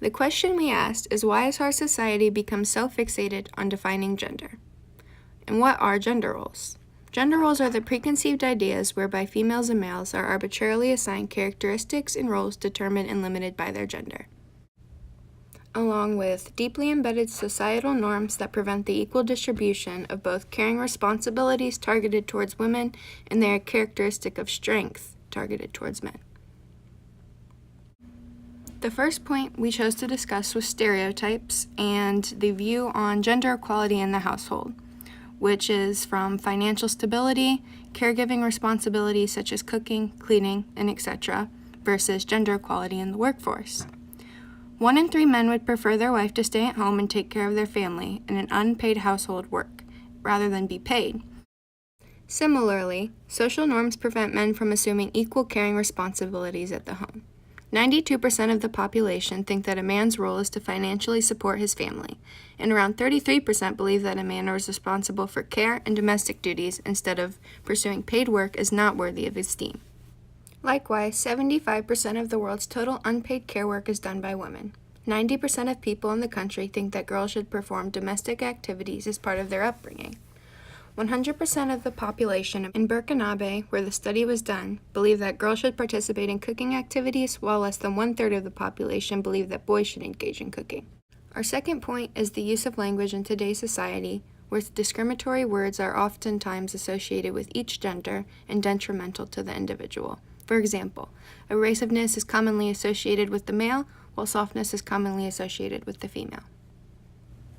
The question we asked is, why has our society become so fixated on defining gender? And what are gender roles? Gender roles are the preconceived ideas whereby females and males are arbitrarily assigned characteristics and roles determined and limited by their gender, along with deeply embedded societal norms that prevent the equal distribution of both caring responsibilities targeted towards women and their characteristic of strength targeted towards men. The first point we chose to discuss was stereotypes and the view on gender equality in the household, which is from financial stability, caregiving responsibilities such as cooking, cleaning, and etc., versus gender equality in the workforce. 1 in 3 men would prefer their wife to stay at home and take care of their family in an unpaid household work, rather than be paid. Similarly, social norms prevent men from assuming equal caring responsibilities at the home. 92% of the population think that a man's role is to financially support his family, and around 33% believe that a man is responsible for care and domestic duties instead of pursuing paid work is not worthy of esteem. Likewise, 75% of the world's total unpaid care work is done by women. 90% of people in the country think that girls should perform domestic activities as part of their upbringing. 100% of the population in Burkinabe, where the study was done, believe that girls should participate in cooking activities, while less than 1/3 of the population believe that boys should engage in cooking. Our second point is the use of language in today's society, where discriminatory words are oftentimes associated with each gender and detrimental to the individual. For example, abrasiveness is commonly associated with the male, while softness is commonly associated with the female.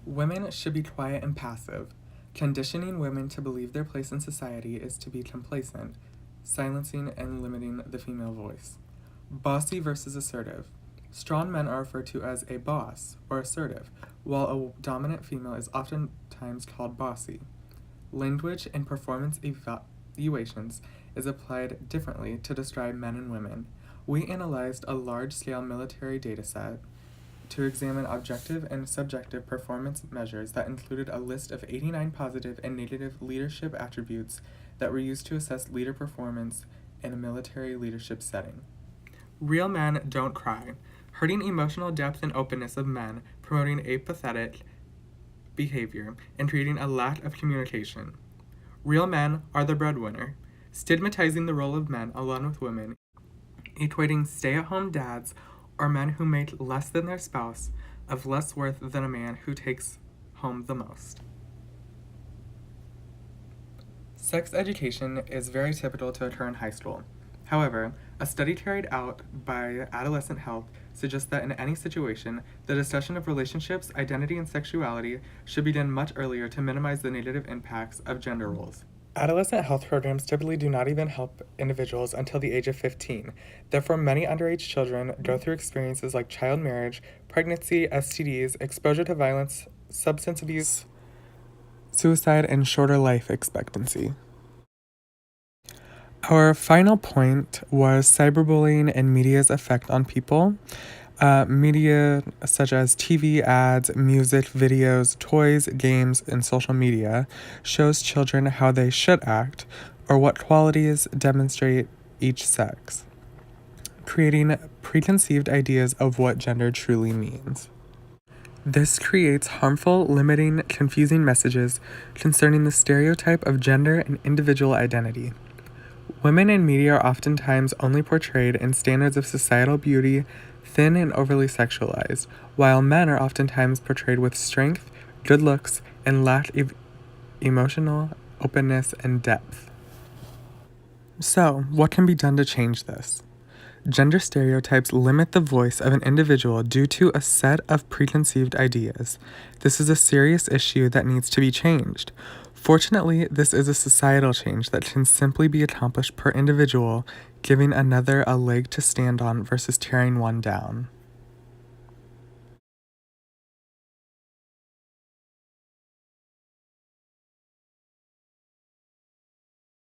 Women should be quiet and passive. Conditioning women to believe their place in society is to be complacent, silencing and limiting the female voice. Bossy versus assertive. Strong men are referred to as a boss or assertive, while a dominant female is oftentimes called bossy. Language in performance evaluations is applied differently to describe men and women. We analyzed a large-scale military dataset to examine objective and subjective performance measures that included a list of 89 positive and negative leadership attributes that were used to assess leader performance in a military leadership setting. Real men don't cry, hurting emotional depth and openness of men, promoting apathetic behavior, and creating a lack of communication. Real men are the breadwinner, stigmatizing the role of men along with women, equating stay-at-home dads or men who make less than their spouse of less worth than a man who takes home the most. Sex education is very typical to occur in high school. However, a study carried out by Adolescent Health suggests that in any situation, the discussion of relationships, identity, and sexuality should begin much earlier to minimize the negative impacts of gender roles. Adolescent health programs typically do not even help individuals until the age of 15. Therefore, many underage children go through experiences like child marriage, pregnancy, STDs, exposure to violence, substance abuse, suicide, and shorter life expectancy. Our final point was cyberbullying and media's effect on people. Media such as TV ads, music, videos, toys, games, and social media shows children how they should act or what qualities demonstrate each sex, creating preconceived ideas of what gender truly means. This creates harmful, limiting, confusing messages concerning the stereotype of gender and individual identity. Women in media are oftentimes only portrayed in standards of societal beauty, thin and overly sexualized, while men are oftentimes portrayed with strength, good looks, and lack of emotional openness and depth. So, what can be done to change this? Gender stereotypes limit the voice of an individual due to a set of preconceived ideas. This is a serious issue that needs to be changed. Fortunately, this is a societal change that can simply be accomplished per individual, giving another a leg to stand on versus tearing one down.